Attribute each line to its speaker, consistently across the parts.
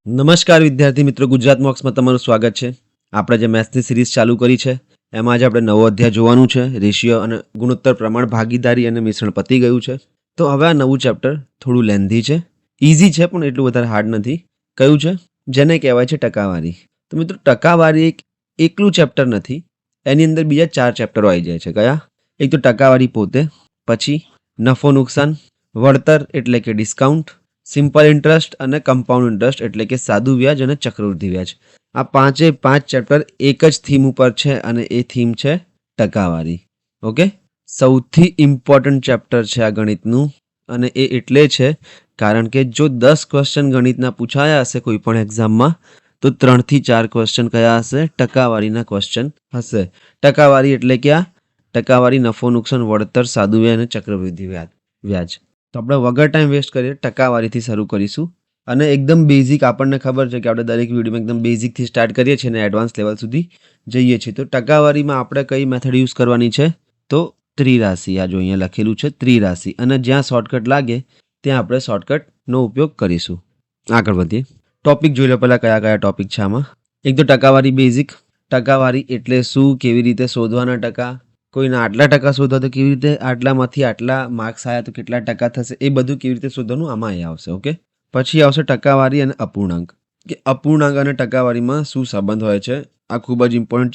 Speaker 1: નમસ્કાર વિદ્યાર્થી મિત્રો, ગુજરાત મોક્સમાં તમારું સ્વાગત છે. આપણે જે મેથ્સની સિરીઝ ચાલુ કરી છે એમાં આજે આપણે નવો અધ્યાય જોવાનું છે. રેશિયો અને ગુણોત્તર, પ્રમાણ, ભાગીદારી અને મિશ્રણ પતી ગયું છે. તો હવે આ નવું ચેપ્ટર થોડું લેન્ધી છે, ઇઝી છે પણ એટલું વધારે હાર્ડ નથી. કયું છે? જેને કહેવાય છે ટકાવારી. તો મિત્રો, ટકાવારી એક એકલું ચેપ્ટર નથી, એની અંદર બીજા 4 ચેપ્ટરો આવી જાય છે. કયા? એક તો ટકાવારી પોતે, પછી નફો નુકસાન, વળતર એટલે કે ડિસ્કાઉન્ટ, સિમ્પલ ઇન્ટરેસ્ટ અને કમ્પાઉન્ડ ઇન્ટરેસ્ટ એટલે કે સાદું વ્યાજ અને ચક્રવૃદ્ધિ વ્યાજ. આ 5 ચેપ્ટર એક જ થીમ ઉપર છે અને એ થીમ છે ટકાવારી. ઓકે, સૌથી ઇમ્પોર્ટન્ટ ચેપ્ટર છે આ ગણિતનું, અને એ એટલે છે કારણ કે જો 10 ક્વેશ્ચન ગણિતના પૂછાયા હશે કોઈ પણ એક્ઝામમાં, તો 3 થી 4 ક્વેશ્ચન કયા હશે? ટકાવારીના ક્વેશ્ચન હશે. ટકાવારી એટલે ક્યાં? ટકાવારી નફો નુકસાન, વળતર, સાદું વ્યાજ અને ચક્રવૃદ્ધિ વ્યાજ. તો આપણે વગર ટાઈમ વેસ્ટ કરીએ ટકાવારીથી શરૂ કરીશું. અને એકદમ બેઝિક, આપણને ખબર છે કે આપણે દરેક વિડીયોમાં એકદમ બેઝિકથી સ્ટાર્ટ કરીએ છીએ અને એડવાન્સ લેવલ સુધી જઈએ છીએ. તો ટકાવારીમાં આપણે કઈ મેથડ યુઝ કરવાની છે? તો ત્રિરાશિ. આ જો અહીંયા લખેલું છે ત્રિરાશિ, અને જ્યાં શોર્ટકટ લાગે ત્યાં આપણે શોર્ટકટનો ઉપયોગ કરીશું. આગળ વધીએ. ટોપિક જોઈ લો પહેલાં, કયા કયા ટોપિક છે આમાં. એક તો ટકાવારી બેઝિક. ટકાવારી એટલે શું, કેવી રીતે શોધવાના ટકા, કોઈના આટલા ટકા શોધવા તો કેવી રીતે, આટલામાંથી આટલા માર્ક્સ આવ્યા તો કેટલા ટકા થશે, એ બધું કેવી રીતે શોધવાનું આમાં અહીં આવશે. ઓકે, પછી આવશે ટકાવારી અને અપૂર્ણાંક, કે અપૂર્ણાંક અને ટકાવારીમાં શું સંબંધ હોય છે. આ ખૂબ જ ઇમ્પોર્ટન્ટ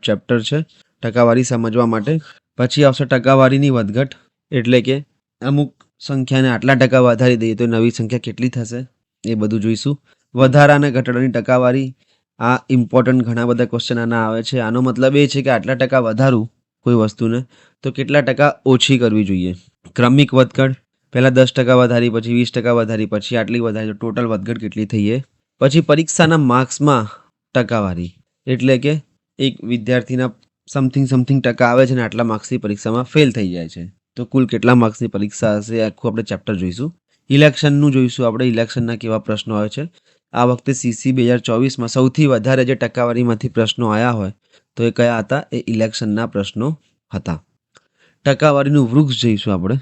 Speaker 1: ચેપ્ટર છે ટકાવારી સમજવા માટે. પછી આવશે ટકાવારીની વધઘટ, એટલે કે અમુક સંખ્યાને આટલા ટકા વધારી દઈએ તો નવી સંખ્યા કેટલી થશે, એ બધું જોઈશું. વધારા અને ઘટાડાની ટકાવારી, આ ઇમ્પોર્ટન્ટ ઘણા બધા ક્વેશ્ચન આના આવે છે. આનો મતલબ એ છે કે આટલા ટકા વધારું કોઈ વસ્તુને તો કેટલા ટકા ઓછી કરવી જોઈએ. ક્રમિક વધઘટ, પહેલાં 10% વધારી, પછી 20% વધારી, પછી આટલી વધારી, તો ટોટલ વધઘટ કેટલી થઈએ. પછી પરીક્ષાના માર્ક્સમાં ટકાવારી, એટલે કે એક વિદ્યાર્થીના સમથિંગ ટકા આવે છે અને આટલા માર્ક્સની પરીક્ષામાં ફેલ થઈ જાય છે, તો કુલ કેટલા માર્ક્સની પરીક્ષા હશે, આખું આપણે ચેપ્ટર જોઈશું. ઇલેક્શનનું જોઈશું આપણે, ઇલેક્શનના કેવા પ્રશ્નો આવે છે. આ વખતે CC 2024માં સૌથી વધારે જે ટકાવારીમાંથી પ્રશ્નો આવ્યા હોય તો એ કયા હતા? એ ઇલેક્શનના પ્રશ્નો હતા. ટકાવારીનું વૃક્ષ જોઈશું આપણે,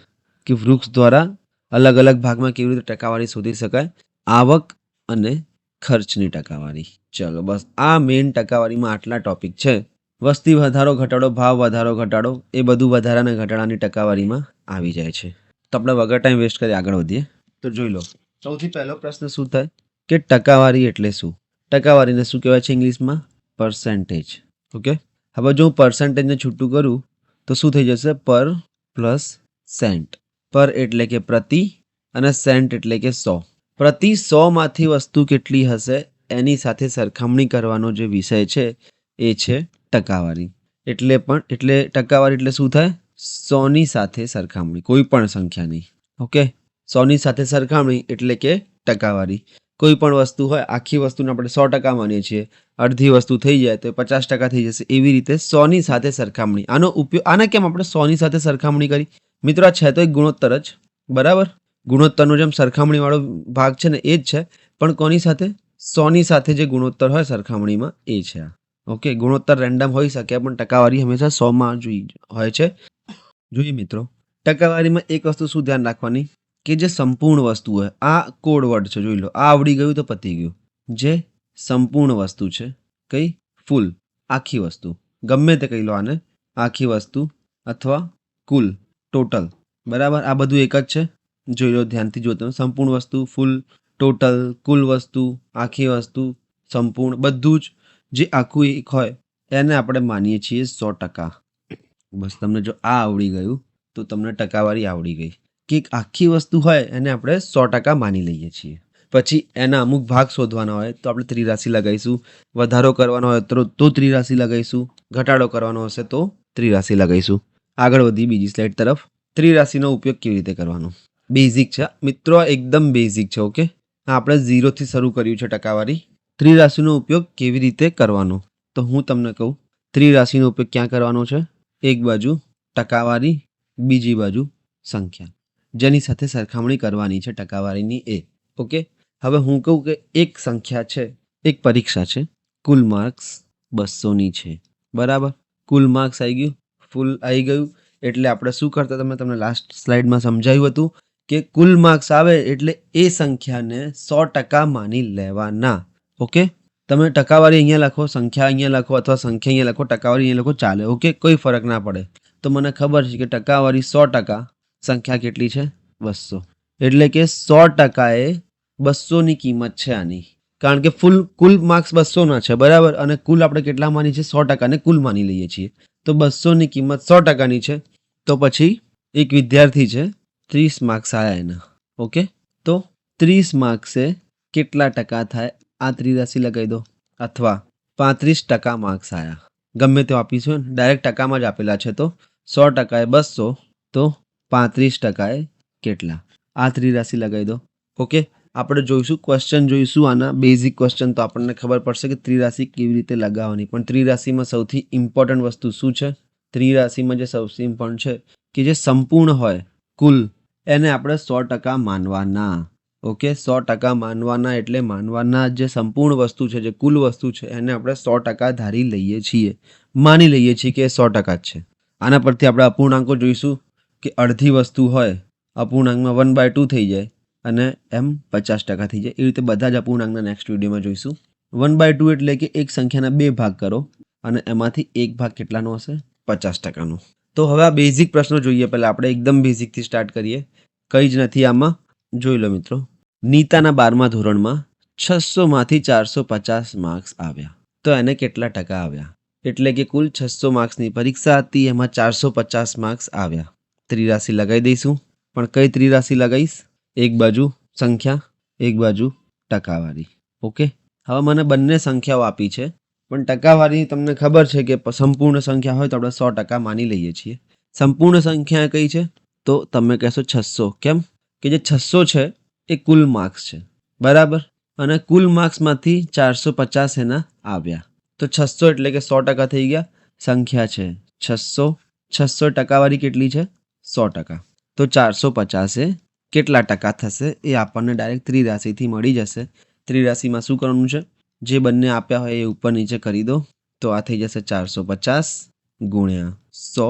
Speaker 1: કે વૃક્ષ દ્વારા અલગ અલગ ભાગમાં કેવી રીતે ટકાવારી શોધી શકાય. આવક અને ખર્ચની ટકાવારી. ચલો બસ, આ મેઇન ટકાવારીમાં આટલા ટોપિક છે. વસ્તી વધારો ઘટાડો, ભાવ વધારો ઘટાડો, એ બધું વધારા અને ઘટાડાની ટકાવારીમાં આવી જાય છે. તો આપણે વગર ટાઈમ વેસ્ટ કરી આગળ વધીએ. તો જોઈ લો, સૌથી પહેલો પ્રશ્ન શું થાય કે ટકાવારી એટલે શું. ટકાવારીને શું કહેવાય છે ઇંગ્લિશમાં? પર્સન્ટેજ. ઓકે, હવે જો હું પર્સન્ટેજને છૂટું કરું તો શું થઈ જશે? પર પ્લસ સેન્ટ. પર એટલે કે પ્રતિ, અને સેન્ટ એટલે કે 100. પ્રતિ 100માંથી વસ્તુ કેટલી હશે એની સાથે સરખામણી કરવાનો જે વિષય છે એ છે ટકાવારી. એટલે ટકાવારી એટલે શું થાય? 100ની સાથે સરખામણી, કોઈ પણ સંખ્યાની. ઓકે, 100ની સાથે સરખામણી એટલે કે ટકાવારી. કોઈ પણ વસ્તુ હોય, આખી વસ્તુને આપણે 100% માનીએ છીએ, અડધી વસ્તુ થઈ જાય તો 50% થઈ જશે. એવી રીતે 100ની સાથે સરખામણી. આનો ઉપયોગ, આને કેમ આપણે 100ની સાથે સરખામણી કરી? મિત્રો, આ છે તો એક ગુણોત્તર જ, બરાબર. ગુણોત્તરનો જેમ સરખામણીવાળો ભાગ છે ને એ જ છે, પણ કોની સાથે? 100ની સાથે જે ગુણોત્તર હોય સરખામણીમાં એ છે આ. ઓકે, ગુણોત્તર રેન્ડમ હોઈ શકે પણ ટકાવારી હંમેશા 100માં હોય છે. જોઈએ મિત્રો, ટકાવારીમાં એક વસ્તુ શું ધ્યાન રાખવાની, કે જે સંપૂર્ણ વસ્તુ હોય, આ કોડ વર્ડ છે, જોઈ લો. આ આવડી ગયું તો પતી ગયું. જે સંપૂર્ણ વસ્તુ છે, કઈ? ફૂલ, આખી વસ્તુ, ગમે તે કહી લો આને, આખી વસ્તુ અથવા કુલ, ટોટલ, બરાબર. આ બધું એક જ છે, જોઈ લો ધ્યાનથી. જોતો સંપૂર્ણ વસ્તુ, ફૂલ, ટોટલ, કુલ વસ્તુ, આખી વસ્તુ, સંપૂર્ણ, બધું જ જે આખું એક હોય એને આપણે માનીએ છીએ 100%. બસ, તમને જો આ આવડી ગયું તો તમને ટકાવારી આવડી ગઈ, કે એક આખી વસ્તુ હોય એને આપણે 100% માની લઈએ છીએ. પછી એના અમુક ભાગ શોધવાના હોય તો આપણે ત્રિરાશિ લગાવીશું. વધારો કરવાનો હોય તો ત્રિરાશિ લગાવીશું. ઘટાડો કરવાનો હશે તો ત્રિરાશિ લગાવીશું. આગળ વધી બીજી સ્લાઇડ તરફ. ત્રિરાશિનો ઉપયોગ કેવી રીતે કરવાનો? બેઝિક છે મિત્રો, એકદમ બેઝિક છે. ઓકે, આપણે 0થી શરૂ કર્યું છે ટકાવારી. ત્રિરાશિનો ઉપયોગ કેવી રીતે કરવાનો તો હું તમને કહું. ત્રિરાશિનો ઉપયોગ ક્યાં કરવાનો છે? એક બાજુ ટકાવારી, બીજી બાજુ સંખ્યા, જેની સાથે સરખામણી કરવાની છે ટકાવારીની એ. ઓકે, હવે હું કહું કે એક સંખ્યા છે, એક પરીક્ષા છે, કુલ માર્ક્સ 200ની છે, બરાબર. કુલ માર્ક્સ આવી ગયું, ફૂલ આવી ગયું. એટલે આપણે શું કરતા, તમને લાસ્ટ સ્લાઇડમાં સમજાવ્યું હતું કે કુલ માર્ક્સ આવે એટલે એ સંખ્યાને 100% માની લેવાના. ઓકે, તમે ટકાવારી અહીંયા લખો, સંખ્યા અહીંયા લખો, અથવા સંખ્યા અહીંયા લખો, ટકાવારી અહીંયા લખો, ચાલે. ઓકે, કોઈ ફરક ના પડે. તો મને ખબર છે કે ટકાવારી 100%, સંખ્યા કેટલી છે? 200. એટલે કે 100% એ 200ની કિંમત છે આની, કારણ કે કુલ માર્ક્સ 200ના છે, બરાબર. અને કુલ આપણે કેટલા માની છે? 100% ને કુલ માની લઈએ છીએ. તો 200ની કિંમત 100%ની છે. તો પછી એક વિદ્યાર્થી છે, 30 માર્ક્સ આવ્યા એના. ઓકે, તો 30 માર્ક્સે કેટલા ટકા થાય? આ ત્રિરાશી લગાવી દો. અથવા 35% માર્ક્સ આવ્યા, ગમે તે આપીશું, ડાયરેક્ટ ટકામાં જ આપેલા છે. તો 100% એ 200, તો 35% એ કેટલા? આ ત્રિરાશી લગાવી દો. ઓકે, આપણે જોઈશું ક્વેશ્ચન, જોઈશું આના બેઝિક ક્વેશ્ચન, તો આપણને ખબર પડશે કે ત્રિરાશી કેવી રીતે લગાવવાની. પણ ત્રિરાશીમાં સૌથી ઇમ્પોર્ટન્ટ વસ્તુ શું છે? ત્રિરાશીમાં જે સૌથી ઇમ્પોર્ટન્ટ છે કે જે સંપૂર્ણ હોય કુલ, એને આપણે 100% માનવાના. ઓકે, 100% માનવાના એટલે માનવાના જે સંપૂર્ણ વસ્તુ છે, જે કુલ વસ્તુ છે, એને આપણે 100% ધારી લઈએ છીએ, માની લઈએ છીએ કે 100% જ છે. આના પરથી આપણે અપૂર્ણાંકો જોઈશું કે અડધી વસ્તુ હોય, અપૂર્ણાંકમાં 1/2 થઈ જાય અને એમ 50% થઈ જાય. એ રીતે બધા જ અપૂર્ણાંકના નેક્સ્ટ વિડીયોમાં જોઈશું. 1/2 એટલે કે એક સંખ્યાના 2 ભાગ કરો અને એમાંથી એક ભાગ કેટલાનો હશે? 50%નો. તો હવે આ બેઝિક પ્રશ્નો જોઈએ. પહેલાં આપણે એકદમ બેઝિકથી સ્ટાર્ટ કરીએ. કંઈ જ નથી આમાં. જોઈ લો મિત્રો, નીતાના 12મા ધોરણમાં 600માંથી 450 માર્ક્સ આવ્યા, તો એને કેટલા ટકા આવ્યા? એટલે કે કુલ 600 માર્ક્સની પરીક્ષા હતી, એમાં 450 માર્ક્સ આવ્યા. ત્રિરાશી લગાવી દઈશું. પણ કઈ ત્રિરાશી લગાવીશ? એક બાજુ સંખ્યા, એક બાજુ ટકાવારી. ઓકે, હવે મને બંને સંખ્યાઓ આપી છે, પણ ટકાવારી તમને ખબર છે કે સંપૂર્ણ સંખ્યા હોય તો આપણે 100% માની લઈએ છીએ. સંપૂર્ણ સંખ્યા કઈ છે? તો તમે કહેશો 600. કેમ? કે જે 600 છે એ કુલ માર્ક્સ છે, બરાબર. અને કુલ માર્ક્સમાંથી 450 એના આવ્યા, તો 600 એટલે કે 100% થઈ ગયા. સંખ્યા છે 600, 600 ટકાવારી કેટલી છે? 100%. તો 450 એ કેટલા ટકા થશે એ આપણને ડાયરેક્ટ ત્રિરાશીથી મળી જશે. ત્રિરાશીમાં શું કરવાનું છે? જે બંને આપ્યા હોય એ ઉપર નીચે કરી દો. તો આ થઈ જશે 450 ગુણ્યા 100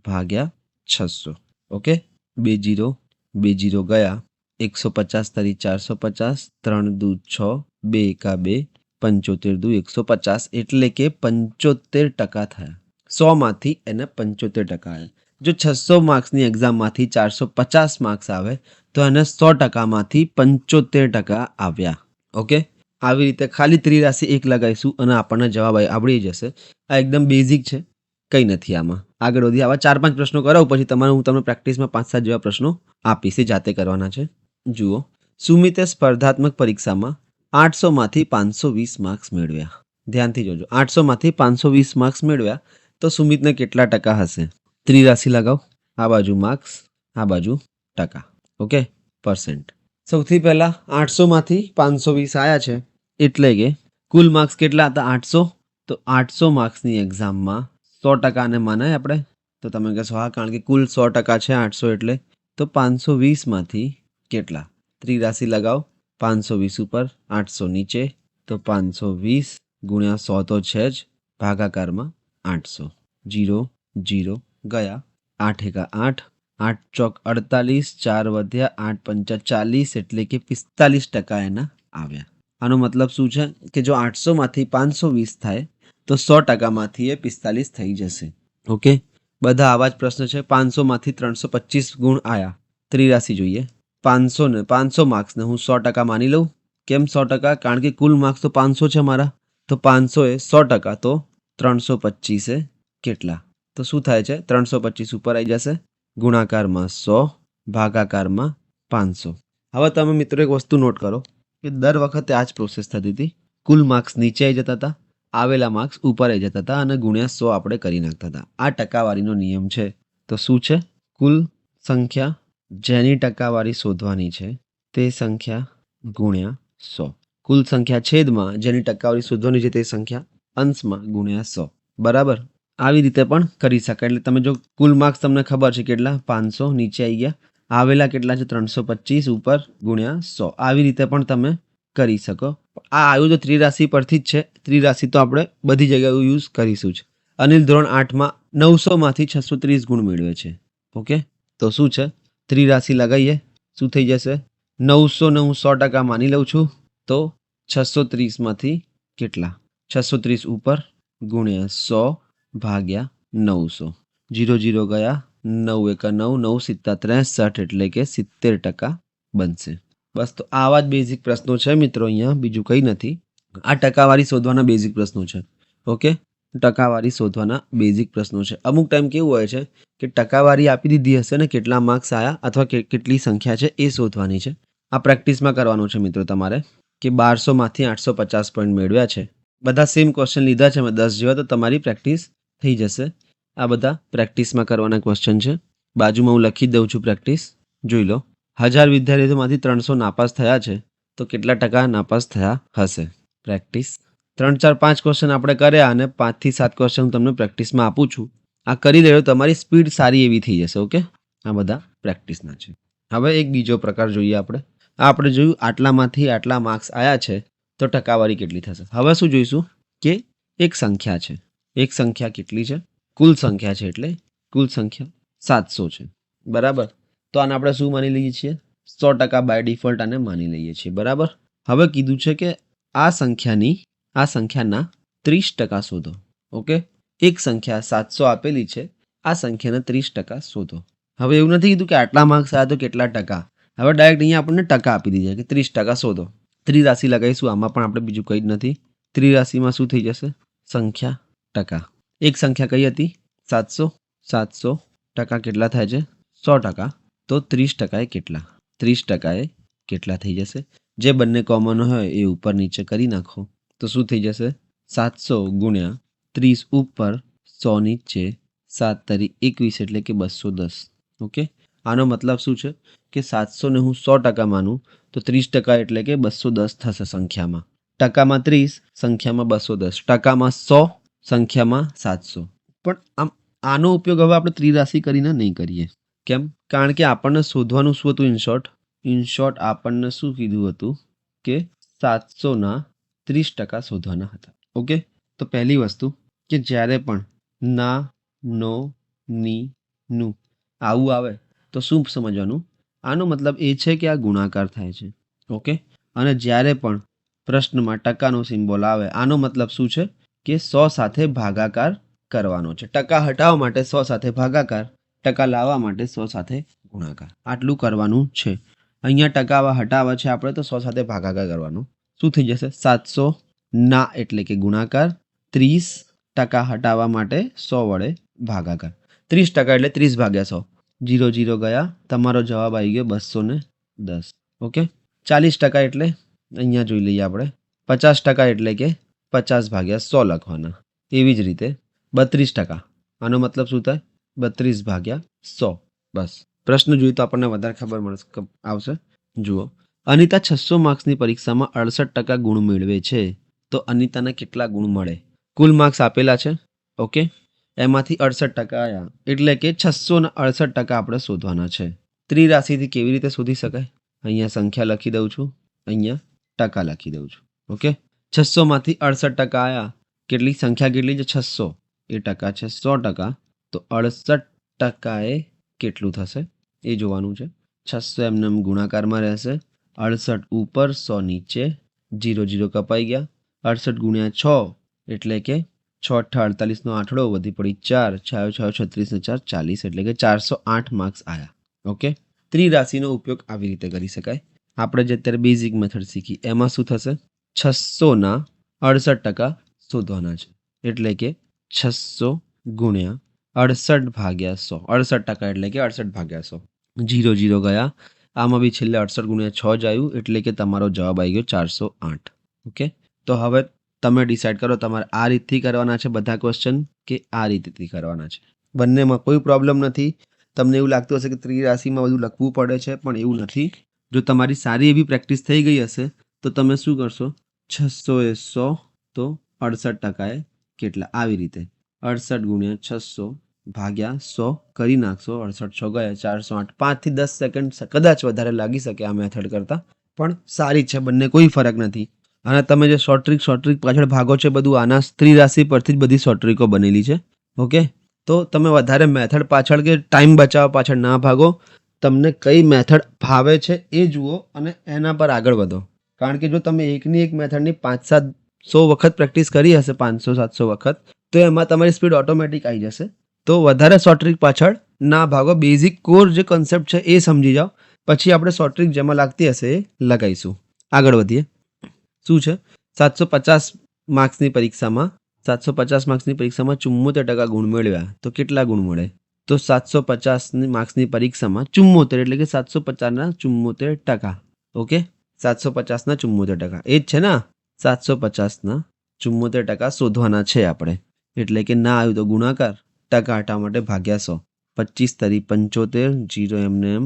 Speaker 1: ભાગ્યા 600. ઓકે, 2 0 ગયા, 150 તરી 450, 3 દુ 6, 2 એકા 2, 75 દુ 150, એટલે કે 75% થયા. 100માંથી એને 75% આવ્યા. જો 600 માર્ક્સની એક્ઝામમાંથી 450 માર્ક્સ આવે તો એને 100%માંથી 75% આવ્યા. ઓકે, આવી રીતે ખાલી ત્રિરાશી એક લગાવીશું અને આપણને જવાબ આવડી જશે. આ એકદમ બેઝિક છે, કંઈ નથી આમાં. આગળ વધી આવા 4-5 પ્રશ્નો કરાવું, પછી હું તમને પ્રેક્ટિસમાં 5-7 જેવા પ્રશ્નો આપીશ, જાતે કરવાના છે. જુઓ, સુમિતે સ્પર્ધાત્મક પરીક્ષામાં 800માંથી 520 માર્ક્સ મેળવ્યા. ધ્યાનથી જોજો, 800માંથી 520 માર્ક્સ મેળવ્યા તો સુમિતને કેટલા ટકા હશે? ત્રિરાશી લગાવો. આ બાજુ માર્ક્સ, આ બાજુ ટકા. ઓકે, %. સૌથી પહેલાં 800માંથી 520 આવ્યા છે, એટલે કે કુલ માર્ક્સ કેટલા હતા? 800. તો 800 માર્ક્સની એક્ઝામમાં 100%ને માનાય આપણે? તો તમે કહેશો હા, કારણ કે કુલ 100% છે 800 એટલે. તો 520માંથી કેટલા? ત્રિરાશી લગાવો. 520 ઉપર, 800 નીચે, તો 520 ગુણ્યા 100 તો છે જ, ભાગાકારમાં 800. 0 0 ગયા, 8 એકા 8, 8 ચોક 48, 4 વધ્યા, 8 પંચા 40, એટલે કે 45% એના આવ્યા. આનો મતલબ શું છે? કે જો 800માંથી 520 થાય તો 100%માંથી એ 45 થઈ જશે. ઓકે, બધા આવા જ પ્રશ્ન છે. 500માંથી 325 ગુણ આવ્યા. ત્રિરાશી જોઈએ. 500 માર્ક્સને હું 100% માની લઉં. કેમ 100%? કારણ કે કુલ માર્ક્સ તો 500 છે મારા. તો 500 એ 100%, તો 325 એ કેટલા? તો શું થાય છે? 325 ઉપર આવી જશે, ગુણાકારમાં 100, ભાગાકારમાં 500. હવે તમે મિત્રો એક વસ્તુ નોટ કરો કે દર વખતે આ જ પ્રોસેસ થતી હતી. કુલ માર્ક્સ નીચે આવી જતા હતા, આવેલા માર્ક્સ ઉપર આવી જતા હતા અને ગુણ્યા 100 આપણે કરી નાખતા હતા. આ ટકાવારીનો નિયમ છે. તો શું છે? કુલ સંખ્યા જેની ટકાવારી શોધવાની છે તે સંખ્યા ગુણ્યા 100. કુલ સંખ્યા છેદમાં જેની ટકાવારી શોધવાની છે તે સંખ્યા અંશમાં ગુણ્યા 100. બરાબર. આવી રીતે પણ કરી શકાય. એટલે તમે જો કુલ માર્ક્સ તમને ખબર છે કેટલા? 500, નીચે આવી ગયા, આવેલા કેટલા છે? 325, ઉપર ગુણ્યા 100. આવી રીતે પણ તમે કરી શકો. આ આવ્યું તો ત્રિરાશી પરથી જ છે. ત્રિરાશી તો આપણે બધી જગ્યાએ યુઝ કરીશું જ. અનિલ ધોરણ 8માં 900માંથી 630 ગુણ મેળવે છે. ઓકે, તો શું છે? ત્રિરાશી લગાવીએ. શું થઈ જશે? 900 ને હું 100% માની લઉં છું તો 630માંથી કેટલા? 630 ઉપર ગુણ્યા 100 ભાગ્યા 900. 0 0 ગયા, 9 એકા 9, 9 સિત્તા 63 એટલે કે 70% બનશે. બસ, તો આવા જ બેઝિક પ્રશ્નો છે મિત્રો, અહીંયા બીજું કંઈ નથી. આ ટકાવારી શોધવાના બેઝિક પ્રશ્નો છે. ઓકે, ટકાવારી શોધવાના બેઝિક પ્રશ્નો છે. અમુક ટાઈમ કેવું હોય છે કે ટકાવારી આપી દીધી હશે ને કેટલા માર્ક્સ આવ્યા અથવા કેટલી સંખ્યા છે એ શોધવાની છે. આ પ્રેક્ટિસમાં કરવાનું છે મિત્રો તમારે કે 1200માંથી 850 પોઈન્ટ મેળવ્યા છે. બધા સેમ ક્વેશ્ચન લીધા છે મેં 10 જેવા, તો તમારી પ્રેક્ટિસ થઈ જશે. આ બધા પ્રેક્ટિસમાં કરવાના ક્વેશ્ચન છે. બાજુમાં હું લખી દઉં છું પ્રેક્ટિસ, જોઈ લો. 1000 વિદ્યાર્થીઓમાંથી 300 નાપાસ થયા છે તો કેટલા ટકા નાપાસ થયા હશે? પ્રેક્ટિસ 3 4 5 ક્વેશ્ચન આપણે કર્યા અને 5 થી 7 ક્વેશ્ચન હું તમને પ્રેક્ટિસમાં આપું છું. આ કરી લેજો, તમારી સ્પીડ સારી એવી થઈ જશે. ઓકે, આ બધા પ્રેક્ટિસના છે. હવે એક બીજો પ્રકાર જોઈએ આપણે. આપણે જોયું આટલામાંથી આટલા માર્ક્સ આવ્યા છે તો ટકાવારી કેટલી થશે. હવે શું જોઈશું કે એક સંખ્યા છે. એક સંખ્યા કેટલી છે? કુલ સંખ્યા છે, એટલે કુલ સંખ્યા 700 છે. બરાબર, તો આને આપણે શું માની લઈએ છીએ? 100% બાય ડિફોલ્ટ આને માની લઈએ છીએ. બરાબર, હવે કીધું છે કે આ સંખ્યાના 30% શોધો. ઓકે, એક સંખ્યા 700 આપેલી છે, આ સંખ્યાના 30% શોધો. હવે એવું નથી કીધું કે આટલા માર્ક્સ આવ્યા તો કેટલા ટકા. હવે ડાયરેક્ટ અહીંયા આપણને ટકા આપી દીધા કે 30% શોધો. ત્રિરાશિ લગાવીશું, આમાં પણ આપણે બીજું કંઈ જ નથી. ત્રિરાશિમાં શું થઈ જશે? સંખ્યા ટકા. એક સંખ્યા કઈ હતી? 700. 700% કેટલા થાય છે? 100%. તો 30% એ કેટલા? 30% એ કેટલા થઈ જશે? જે બંને કોમન હોય એ ઉપર નીચે કરી નાખો તો શું થઈ જશે? 700 ગુણ્યા 30 ઉપર 100 નીચે 7 તરી 21 એટલે કે 210. ઓકે, આનો મતલબ શું છે કે 700 ને હું 100% માનું તો 30% એટલે કે 210 થશે સંખ્યામાં. ટકામાં 30, સંખ્યામાં 210, ટકામાં 100, સંખ્યામાં 700. પણ આનો ઉપયોગ હવે આપણે ત્રિરાશિ કરીને નહીં કરીએ. કેમ? કારણ કે આપણને શોધવાનું શું હતું? ઇનશોર્ટ આપણને શું કીધું હતું કે 700ના 30% શોધવાના હતા. ઓકે, તો પહેલી વસ્તુ કે જ્યારે પણ ના, નો, ની, નું આવું આવે તો શું સમજવાનું? આનો મતલબ એ છે કે આ ગુણાકાર થાય છે. ઓકે, અને જ્યારે પણ પ્રશ્નમાં ટકાનો સિમ્બોલ આવે આનો મતલબ શું છે કે 100 સાથે ભાગાકાર કરવાનો છે. ટકા હટાવવા માટે 100 સાથે ભાગાકાર, ટકા લાવવા માટે 100 સાથે ગુણાકાર, આટલું કરવાનું છે. અહીંયા ટકા હટાવવા છે આપણે તો 100 સાથે ભાગાકાર કરવાનું. શું થઈ જશે? 700 ના એટલે કે ગુણાકાર, 30% હટાવવા માટે 100 વડે ભાગાકાર. 30% એટલે 30 ભાગ્યા 100. 0 0 ગયા, તમારો જવાબ આવી ગયો 210. ઓકે, 40% એટલે અહીંયા જોઈ લઈએ આપણે 50% એટલે કે 50 ભાગ્યા 100 લખવાના. એવી જ રીતે 32%, આનો મતલબ શું થાય? 32 ભાગ્યા 100. બસ, પ્રશ્ન જોઈએ તો આપણને વધારે ખબર આવશે. જુઓ, અનિતા 600 માર્ક્સની પરીક્ષામાં 68% ગુણ મેળવે છે તો અનિતાને કેટલા ગુણ મળે? કુલ માર્ક્સ આપેલા છે. ઓકે, એમાંથી 68% આવ્યા એટલે કે 668% આપણે શોધવાના છે. ત્રિરાશિથી કેવી રીતે શોધી શકાય? અહીંયા સંખ્યા લખી દઉં છું, અહીંયા ટકા લખી દઉં છું. ઓકે, 600માંથી 68% આવ્યા. કેટલી સંખ્યા કેટલી છે? 600, એ ટકા છે 100%. તો 68% એ કેટલું થશે એ જોવાનું છે. 600 એમને ગુણાકારમાં રહેશે, 68 ઉપર 100 નીચે, 0 0 કપાઈ ગયા. 68 ગુણ્યા 6 એટલે કે 6 8 48 નો આંકડો વધી પડી 4, 6 6 36 ને 4 40 એટલે કે 408 માર્ક્સ આવ્યા. ઓકે, ત્રિરાશિનો ઉપયોગ આવી રીતે કરી શકાય. આપણે જે અત્યારે બેઝિક મેથડ શીખી એમાં શું થશે? 600ના 68% શોધવાના છે એટલે કે 600 ગુણ્યા 68 ભાગ્યા 100. 68% એટલે કે 68 ભાગ્યા 100. 0 0 ગયા, આમાં બી છેલ્લે 68 ગુણ્યા 6 જ આવ્યું એટલે કે તમારો જવાબ આવી ગયો 408. ઓકે, તો હવે તમે ડિસાઇડ કરો તમારે આ રીતથી કરવાના છે બધા ક્વેશ્ચન કે આ રીતથી કરવાના છે. બંનેમાં કોઈ પ્રોબ્લેમ નથી. તમને એવું લાગતું હશે કે ત્રિરાશિમાં બધું લખવું પડે છે, પણ એવું નથી. જો તમારી સારી એવી પ્રેક્ટિસ થઈ ગઈ હશે તો તમે શું કરશો? 600 એ 100 તો 68% એ કેટલા? આવી રીતે 68 ગુણ્યા 600 ભાગ્યા 100 કરી નાખશો. 68 6 ગયા 408. 5 થી 10 સેકન્ડ કદાચ વધારે લાગી શકે આ મેથડ કરતાં, પણ સારી છે, બંને કોઈ ફરક નથી. અને તમે જે શોર્ટ ટ્રીક પાછળ ભાગો છે બધું આના ત્રિરાશિ પરથી જ બધી શોર્ટ ટ્રીકો બનેલી છે. ઓકે, તો તમે વધારે મેથડ પાછળ કે ટાઈમ બચાવવા પાછળ ના ભાગો. તમને કઈ મેથડ ફાવે છે એ જુઓ અને એના પર આગળ વધો. કારણ કે જો તમે એકની એક મેથડની 500-700 વખત પ્રેક્ટિસ કરી હશે, 500-700 વખત, તો એમાં તમારી સ્પીડ ઓટોમેટિક આવી જશે. તો વધારે શોર્ટ ટ્રીક પાછળ ના ભાગો, બેઝિક કોર જે કોન્સેપ્ટ છે એ સમજી જાઓ, પછી આપણે શોર્ટ ટ્રીક જેમાં લાગતી હશે એ લગાવીશું. આગળ વધીએ. શું છે? 750 માર્ક્સની પરીક્ષામાં 74% ગુણ મેળવ્યા તો કેટલા ગુણ મળે? તો 750 માર્ક્સની પરીક્ષામાં 74 એટલે કે 750ના 74%. ઓકે, 750ના 74%. એ જ છે ને, 750ના 74% શોધવાના છે આપણે. એટલે કે ના આવ્યું તો ગુણાકાર, ટકા હટાવવા માટે ભાગ્યા 100. 25 તરી 75, 0 એમને એમ,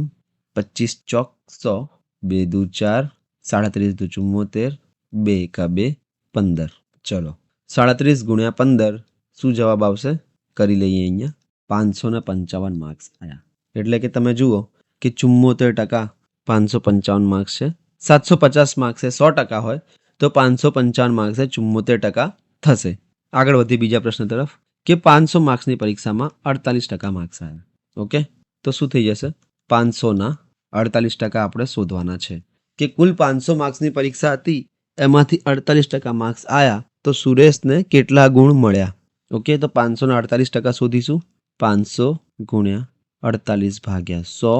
Speaker 1: 25 ચોક 100, 2 દુ 4, 37 દુ 74, 2 એકા 2, 15. ચલો, 37 ગુણ્યા 15 શું જવાબ આવશે? કરી લઈએ અહીંયા. 555 માર્ક્સ આવ્યા. એટલે કે તમે જુઓ કે 74% 555 માર્ક્સ છે. 750 માર્ક્સ એ 100% હોય તો 555 માર્ક્સ એ 74% થશે. આગળ વધી બીજા પ્રશ્ન તરફ કે 500 માર્ક્સની પરીક્ષામાં 48% માર્ક્સ આવ્યા. ઓકે, તો શું થઈ જશે? 500ના 48% આપણે શોધવાના છે. કે કુલ 500 માર્ક્સની પરીક્ષા હતી, એમાંથી 48% માર્ક્સ આવ્યા, તો સુરેશને કેટલા ગુણ મળ્યા? ઓકે, તો 500ના 48% શોધીશું. 500 ગુણ્યા 48 ભાગ્યા 100,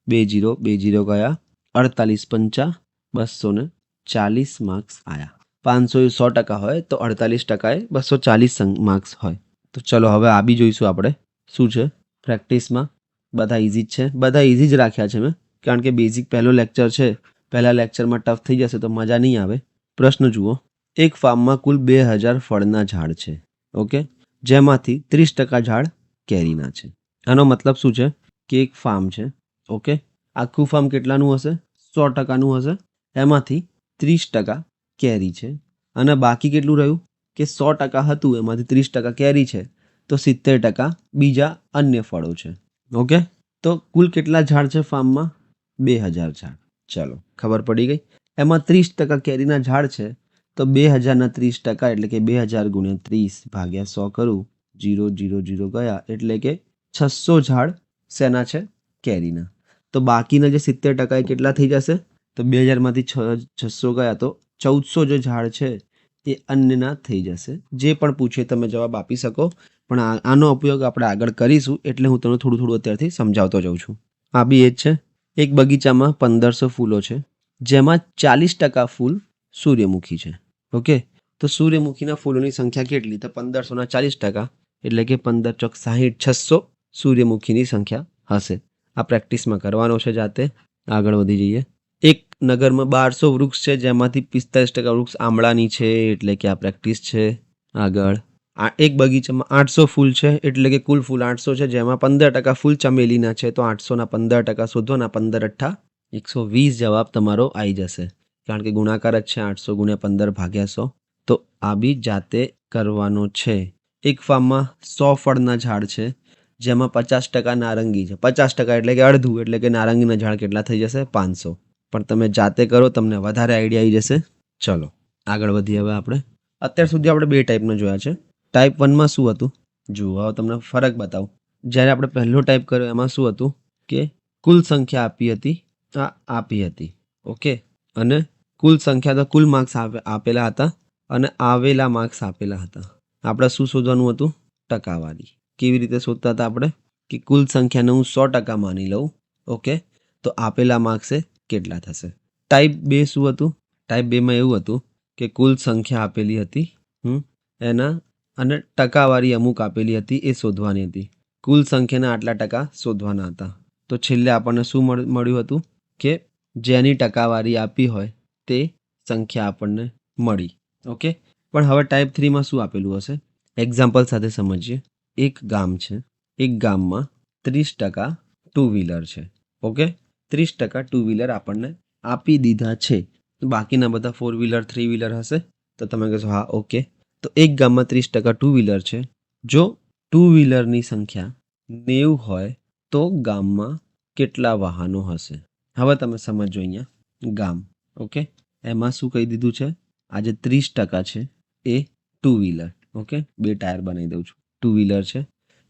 Speaker 1: 2 0 2 0 ગયા, 48 પંચા 240 માર્ક્સ આવ્યા. 500 એ 100% હોય તો 48% એ 240 માર્ક્સ હોય. તો ચલો હવે આ બી જોઈશું આપણે. શું છે? પ્રેક્ટિસમાં બધા ઇઝી જ છે, બધા ઇઝી જ રાખ્યા છે મેં, કારણ કે બેઝિક પહેલો લેક્ચર છે. પહેલા લેક્ચરમાં ટફ થઈ જશે તો મજા નહીં આવે. પ્રશ્ન જુઓ. એક ફાર્મમાં કુલ 2000 ફળના ઝાડ છે. ઓકે, જેમાંથી 30% ઝાડ કેરીના છે. આનો મતલબ શું છે? કે એક ફાર્મ છે. ઓકે, આખું ફાર્મ કેટલાનું હશે? 100%નું હશે. એમાંથી 30% કેરી છે અને બાકી કેટલું રહ્યું? કે 100% હતું, એમાંથી 30% કેરી છે, તો 70% બીજા અન્ય ફળો છે. ઓકે, તો કુલ કેટલા ઝાડ છે ફાર્મમાં? 2000 ઝાડ. ચલો, ખબર પડી ગઈ. એમાં 30% કેરીના ઝાડ છે, તો 2000ના 30% એટલે કે 2000 ગુણ્યા 30 ભાગ્યા 100 કરું, 0 0 0 ગયા, એટલે કે 600 ઝાડ શેના છે? કેરીના. તો બાકીના જે 70% એ કેટલા થઈ જશે? તો 2000માંથી 600 ગયા તો 1400 જે ઝાડ છે એ અન્યના થઈ જશે. જે પણ પૂછે તમે જવાબ આપી શકો, પણ આનો ઉપયોગ આપણે આગળ કરીશું, એટલે હું તમને થોડું થોડું અત્યારથી સમજાવતો જાઉં છું. આ બી એ જ છે. એક બગીચામાં 1500 ફૂલો છે, જેમાં 40% ફૂલ સૂર્યમુખી છે. ઓકે, તો સૂર્યમુખીના ફૂલોની સંખ્યા કેટલી? તો 1500ના 40%, એટલે કે 15 ચોક 60, 600 સૂર્યમુખીની સંખ્યા હશે. આ પ્રેક્ટિસમાં કરવાનો છે જાતે. આગળ વધી જઈએ. એક નગરમાં 1200 વૃક્ષ છે, જેમાંથી 45% વૃક્ષ આંબળાની છે, એટલે કે આ પ્રેક્ટિસ છે. આગળ એક બગીચામાં 800 ફૂલ છે, એટલે કે કુલ ફૂલ 800 છે, જેમાં 15% ફૂલ ચમેલીના છે, તો 800ના 15% શોધવાના. 15 અઠ્ઠા 120 જવાબ તમારો આવી જશે, કારણ કે ગુણાકાર જ છે. 800 ગુણ્યા 15 ભાગ્યા 100. તો આ બી જાતે કરવાનો છે. એક ફાર્મમાં 100 ફળના ઝાડ છે, જેમાં 50% નારંગી છે. 50% એટલે કે અડધું, એટલે કે નારંગીના ઝાડ કેટલા થઈ જશે? 500. પણ તમે જાતે કરો, તમને વધારે આઈડિયા આવી જશે. ચલો આગળ વધીએ. હવે આપણે અત્યાર સુધી આપણે 2 ટાઈપના જોયા છે. ટાઈપ 1માં શું હતું? જુઓ, હવે તમને ફરક બતાવું. જ્યારે આપણે પહેલો ટાઈપ કર્યો એમાં શું હતું? કે કુલ સંખ્યા આપી હતી. ઓકે, અને કુલ સંખ્યા તો કુલ માર્ક્સ આપેલા હતા અને આવેલા માર્ક્સ આપેલા હતા. આપણે શું શોધવાનું હતું? ટકાવારી. કેવી રીતે શોધતા હતા આપણે? કે કુલ સંખ્યાને હું 100% માની લઉં. ઓકે, તો આપેલા માર્ક્સે કેટલા થશે? ટાઈપ 2 શું હતું? ટાઈપ 2માં એવું હતું કે કુલ સંખ્યા આપેલી હતી એના અને ટકાવારી અમુક આપેલી હતી, એ શોધવાની હતી. કુલ સંખ્યાના આટલા ટકા શોધવાના હતા. તો છેલ્લે આપણને શું મળ્યું હતું? કે જેની ટકાવારી આપી હોય તે સંખ્યા આપણને મળી. ઓકે, પણ હવે ટાઈપ 3માં શું આપેલું હશે? એક્ઝામ્પલ સાથે સમજીએ. એક ગામ છે, એક ગામમાં 30% ટુ વ્હીલર છે. ઓકે, 30% ટુ વ્હીલર આપણને આપી દીધા છે, તો બાકીના બધા 4 વ્હીલર 3 વ્હીલર હશે. તો તમે કહેશો હા ઓકે. તો એક ગામમાં 30% ટુ વ્હીલર છે. જો ટુ વ્હીલરની સંખ્યા 90 હોય તો ગામમાં કેટલા વાહનો હશે? હવે તમે સમજો. અહીંયા ગામ, ઓકે, એમાં શું કહી દીધું છે? આ જે 30% છે એ ટુ વ્હીલર. ઓકે, 2 ટાયર બનાવી દઉં છું, ટુ વ્હીલર છે.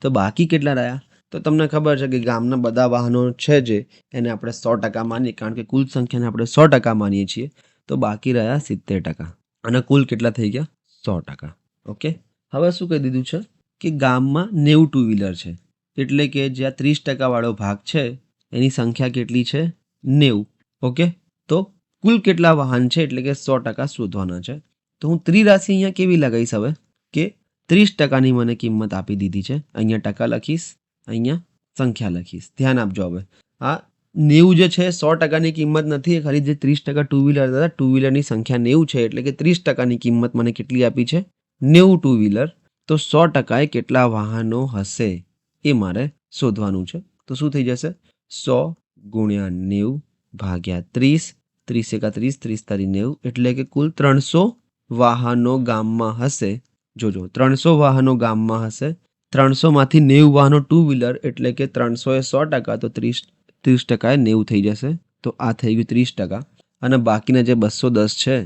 Speaker 1: તો બાકી કેટલા રહ્યા? તો તમને ખબર છે કે ગામના બધા વાહનો છે જે એને આપણે 100% માનીએ, કારણ કે કુલ સંખ્યાને આપણે 100% માનીએ છીએ. તો બાકી રહ્યા 70%. અને કુલ કેટલા થઈ ગયા? 100%. ઓકે. હવે શું કહી દીધું છે કે ગામમાં 90 ટુ વ્હીલર છે, એટલે કે જ્યાં 30% વાળો ભાગ છે એની સંખ્યા કેટલી છે? 90. ઓકે. તો કુલ કેટલા વાહન છે એટલે કે 100% શોધવાના છે. તો હું ત્રિરાશિ અહીંયા કેવી લગાવીશ હવે કે 30%ની મને કિંમત આપી દીધી છે. અહીંયા ટકા લખીશ, અહીંયા સંખ્યા લખીશ. ધ્યાન આપજો. હવે આ 90 જે છે 100%ની કિંમત નથી, ખાલી જે 30% ટુ વ્હીલર હતા, ટુ વ્હીલરની સંખ્યા 90 છે, એટલે કે 30%ની કિંમત મને કેટલી આપી છે? 90 ટુ વ્હીલર. તો 100% કેટલા વાહનો હશે એ મારે શોધવાનું છે. તો શું થઈ જશે? 100 ગુણ્યા 90 ભાગ્યા 30, 30 એકા 30, 30 તારી 90, એટલે કે કુલ 300 વાહનો ગામમાં હશે. જોજો, 300 વાહનો ગામમાં હશે. 300માંથી 90 વાહનો ટુ વ્હીલર, એટલે કે 300 એ 100%, તો 30% એ 90 થઈ જશે. તો આ થઈ ગયું 30%. અને બાકીના જે 210 છે,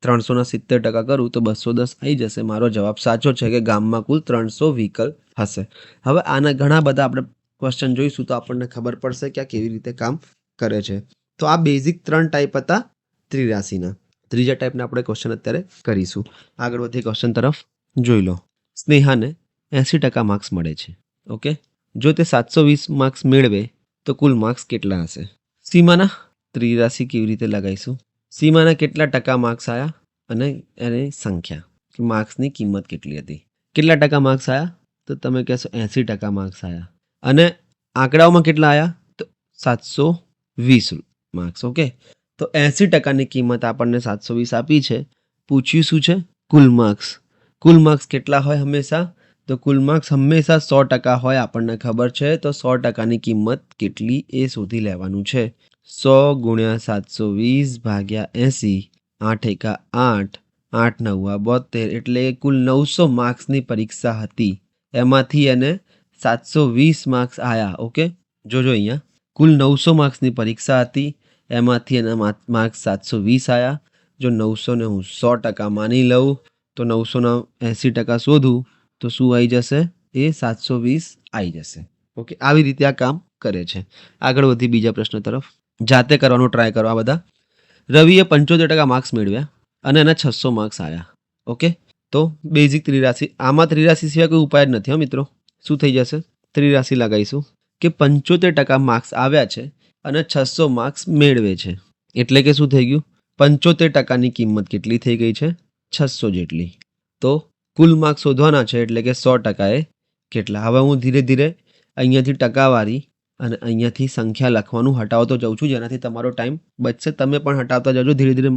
Speaker 1: 300ના 70% કરું તો 210 આવી જશે. મારો જવાબ સાચો છે કે ગામમાં કુલ 300 વ્હીકલ હશે. હવે આના ઘણા બધા આપણે ક્વેશ્ચન જોઈશું તો આપણને ખબર પડશે કે આ કેવી રીતે કામ કરે છે. તો આ બેઝિક 3 ટાઈપ હતા ત્રિરાશિના. ત્રીજા ટાઈપના આપણે ક્વેશ્ચન અત્યારે કરીશું. આગળ વધી ક્વેશ્ચન તરફ જોઈ લો. સ્નેહાને 80% માર્ક્સ મળે છે. ઓકે. જો તે 720 માર્ક્સ મેળવે તો કુલ માર્ક્સ કેટલા હશે? સીમાના ત્રિરાશિ કેવી રીતે લગાવીશું? સીમાના કેટલા ટકા માર્ક્સ આવ્યા અને એની સંખ્યા, કે માર્ક્સની કિંમત કેટલી હતી? કેટલા ટકા માર્ક્સ આવ્યા? તો તમે કહેશો 80% માર્ક્સ આવ્યા. અને આંકડાઓમાં કેટલા આવ્યા? તો 720 માર્ક્સ. ઓકે. તો 80%ની કિંમત આપણને 720 આપી છે. પૂછ્યું શું છે? કુલ માર્ક્સ. કુલ માર્ક્સ કેટલા હોય હંમેશા? તો કુલ માર્ક્સ હંમેશા 100% હોય, આપણને ખબર છે. તો 100%ની કિંમત કેટલી એ શોધી લેવાનું છે. 100 ગુણ્યા 720 ભાગ્યા 80, 8 એકા 8, 8 9 72, એટલે કુલ 900 માર્ક્સની પરીક્ષા હતી. એમાંથી એને 720 માર્ક્સ આવ્યા. ઓકે. જોજો અહીંયા કુલ 900 માર્ક્સની પરીક્ષા હતી, એમાંથી એના માર્ક્સ 720 આવ્યા. જો 900ને હું 100% માની લઉં તો 900ના 80% શોધું તો શું આવી જશે? એ 720 આવી જશે. ઓકે. આવી રીતે આ કામ કરે છે. આગળ વધી બીજા પ્રશ્ન તરફ. જાતે કરવાનો ટ્રાય કરો આ બધા. રવિએ 75% માર્ક્સ મેળવ્યા અને એના 600 માર્ક્સ આવ્યા. ઓકે. તો બેઝિક ત્રિરાશિ, આમાં ત્રિરાશિ સિવાય કોઈ ઉપાય જ નથી. મિત્રો શું થઈ જશે? ત્રિરાશિ લગાવીશું કે 75% માર્ક્સ આવ્યા છે અને 600 માર્ક્સ મેળવે છે, એટલે કે શું થઈ ગયું? 75%ની કિંમત કેટલી થઈ ગઈ છે? 600 જેટલી. તો કુલ માર્ક્સ શોધવાના છે, એટલે કે 100% એ કેટલા? હવે હું ધીરે ધીરે અહીંયાથી ટકાવારી અને અહીંયાથી સંખ્યા લખવાનું હટાવતો જાઉં છું, જેનાથી તમારો ટાઈમ બચશે. તમે પણ હટાવતા જજો ધીરે ધીરે.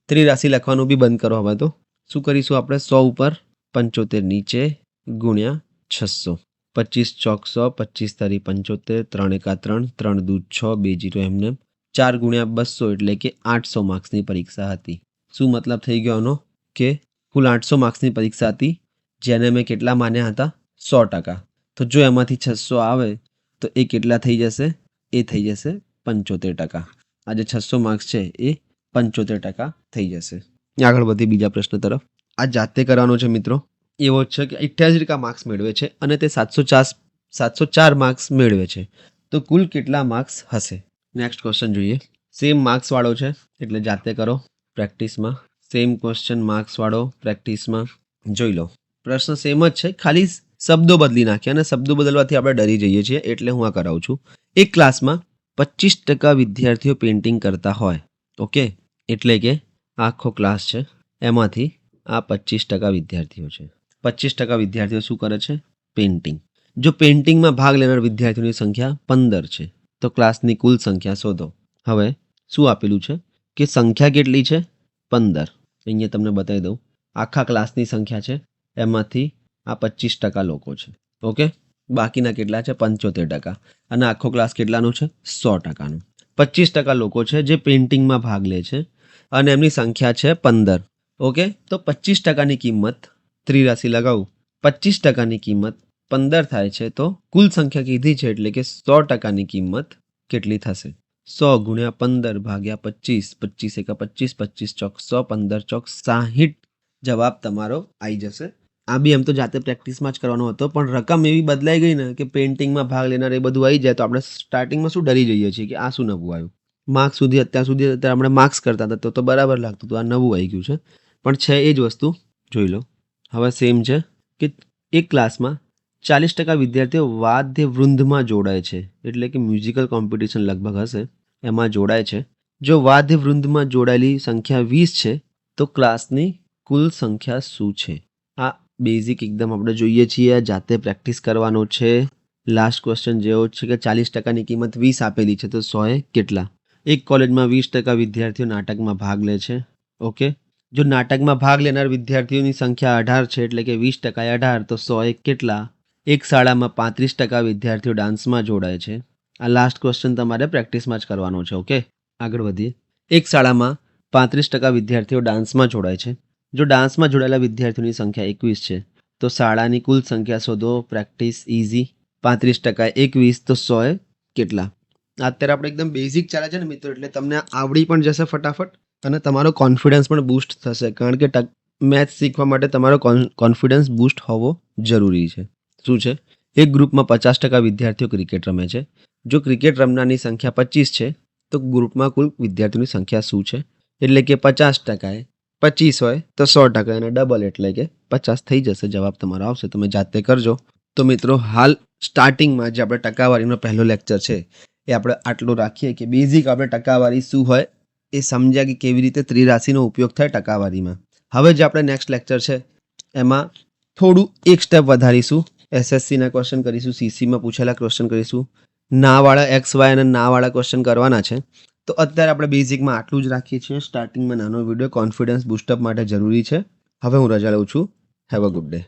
Speaker 1: ત્રિરાશિ લખવાનું બી બંધ કરો. હવે તો શું કરીશું આપણે? 100 ઉપર 75 નીચે ગુણ્યા 600. 25 ચોક 100, 25 તારી 75, 3 એકા 3, 3 દૂ 6, 2 0 એમને 4 ગુણ્યા 200, એટલે કે 800 માર્ક્સની પરીક્ષા હતી. શું મતલબ થઈ ગયો આનો? કે કુલ 800 માર્ક્સની પરીક્ષા હતી, જેને મેં કેટલા માન્યા હતા? 100%. તો જો એમાંથી 600 આવે તો એ કેટલા થઈ જશે? એ થઈ જશે 75%. આ જે 600 માર્ક્સ છે એ 75% થઈ જશે. આગળ વધી બીજા પ્રશ્ન તરફ. આ જાતે કરવાનો છે મિત્રો. એવો છે કે 88% માર્ક્સ મેળવે છે અને તે 704 માર્ક્સ મેળવે છે. તો કુલ કેટલા માર્ક્સ હશે? નેક્સ્ટ ક્વેશ્ચન જોઈએ. સેમ માર્ક્સ વાળો છે એટલે જાતે કરો પ્રેક્ટિસમાં. સેમ ક્વેશ્ચન માર્ક્સ વાળો પ્રેક્ટિસમાં જોઈ લો. પ્રશ્ન સેમ જ છે, ખાલી શબ્દો બદલી નાખ્યા, અને શબ્દો બદલવાથી આપણે ડરી જઈએ છીએ, એટલે હું આ કરાવું છું. એક ક્લાસમાં 25% વિદ્યાર્થીઓ પેઇન્ટિંગ કરતા હોય. ઓકે. એટલે કે આખો ક્લાસ છે, એમાંથી આ 25% વિદ્યાર્થીઓ છે. 25% વિદ્યાર્થીઓ શું કરે છે? પેઇન્ટિંગ. જો પેઇન્ટિંગમાં ભાગ લેનાર વિદ્યાર્થીઓની સંખ્યા 15 છે તો ક્લાસની કુલ સંખ્યા શોધો. હવે શું આપેલું છે કે સંખ્યા કેટલી છે? 15. અહીંયા તમને બતાવી દઉં. આખા ક્લાસની સંખ્યા છે, એમાંથી આ 25% લોકો છે. ઓકે. બાકીના કેટલા છે? 75%. અને આખો ક્લાસ કેટલાનું છે? 100%નું. 25% લોકો છે જે પેઇન્ટિંગમાં ભાગ લે છે અને એમની સંખ્યા છે 15. ઓકે. તો 25%ની કિંમત ત્રિરાશિ લગાવું. 25%ની કિંમત 15 થાય છે, તો કુલ સંખ્યા કીધી છે, એટલે કે 100%ની કિંમત કેટલી થશે? 100 ગુણ્યા 15 ભાગ્યા 25, 25 એકા 25, 25 ચોક 100, 15 ચોક 60 જવાબ તમારો આવી જશે આ બી એમ તો જાતે પ્રેક્ટિસમાં જ કરવાનો હતો, પણ રકમ એવી બદલાઈ ગઈ ને કે પેઇન્ટિંગમાં ભાગ લેનાર એ બધું આવી જાય તો આપણે સ્ટાર્ટિંગમાં શું ડરી જઈએ છીએ કે આ શું નવું આવ્યું. માર્ક્સ સુધી અત્યારે આપણે માર્ક્સ કરતા હતા તો બરાબર લાગતું હતું, આ નવું આવી ગયું છે. પણ છે એ જ વસ્તુ, જોઈ લો. હવે સેમ છે કે એક ક્લાસમાં 40% વિદ્યાર્થીઓ વાદ્ય વૃંદમાં જોડાય છે, એટલે કે મ્યુઝિકલ કોમ્પિટિશન લગભગ હશે, એમાં જોડાય છે. જો વાદ્ય વૃંદમાં જોડાયેલી સંખ્યા 20 છે તો ક્લાસની કુલ સંખ્યા શું છે? આ બેઝિક એકદમ આપણે જોઈએ છીએ, જાતે પ્રેક્ટિસ કરવાનો છે. લાસ્ટ ક્વેશ્ચન જેવો છે કે 40%ની કિંમત 20 આપેલી છે તો 100 કેટલા? એક કોલેજમાં 20% વિદ્યાર્થીઓ નાટકમાં ભાગ લે છે. ઓકે, જો નાટકમાં ભાગ લેનાર વિદ્યાર્થીઓની સંખ્યા 18 છે, એટલે કે 20% 18 તો 100 કેટલા? એક શાળામાં 35% વિદ્યાર્થીઓ ડાન્સમાં જોડાય છે. આ લાસ્ટ ક્વેશ્ચન તમારે પ્રેક્ટિસમાં જ કરવાનો છે. ઓકે, આગળ વધીએ. એક શાળામાં 35% વિદ્યાર્થીઓ ડાન્સમાં જોડાય છે. જો ડાન્સમાં જોડાયેલા વિદ્યાર્થીઓની સંખ્યા 21 છે તો શાળાની કુલ સંખ્યા શોધો. Practice easy. 35% 21 તો 100 કેટલા? અત્યારે આપણે એકદમ બેઝિક ચાલે છે ને મિત્રો, એટલે તમને આવડી પણ જશે ફટાફટ અને તમારો કોન્ફિડન્સ પણ બૂસ્ટ થશે, કારણ કે મેથ્સ શીખવા માટે તમારો કોન્ફિડન્સ બૂસ્ટ હોવો જરૂરી છે. શું છે? એક ગ્રુપમાં 50% વિદ્યાર્થીઓ ક્રિકેટ રમે છે. જો ક્રિકેટ રમનારની સંખ્યા 25 છે તો ગ્રુપમાં કુલ વિદ્યાર્થીઓની સંખ્યા શું છે? એટલે કે 50% 25 હોય તો 100% એને ડબલ એટલે કે 50 થઈ જશે. જવાબ તમારો આવશે, તમે જાતે કરજો. તો મિત્રો, હાલ સ્ટાર્ટિંગમાં જે આપણે ટકાવારીનો પહેલો લેક્ચર છે એ આપણે આટલું રાખીએ કે બેઝિક આપણે ટકાવારી શું હોય એ સમજ્યા કે કેવી રીતે ત્રિરાશિનો ઉપયોગ થાય ટકાવારીમાં. હવે જે આપણે નેક્સ્ટ લેક્ચર છે એમાં થોડું એક સ્ટેપ વધારીશું. એસએસસીના ક્વેશ્ચન કરીશું, સીસીમાં પૂછેલા ક્વેશ્ચન કરીશું, નાવાળા એક્સ વાય અને નાવાળા ક્વેશ્ચન કરવાના છે. તો અત્યારે આપણે બેઝિકમાં આટલું જ રાખીએ છીએ. સ્ટાર્ટિંગમાં નાનો વિડીયો કોન્ફિડન્સ બૂસ્ટઅપ માટે જરૂરી છે. હવે હું રજા લઉં છું. Have a good day.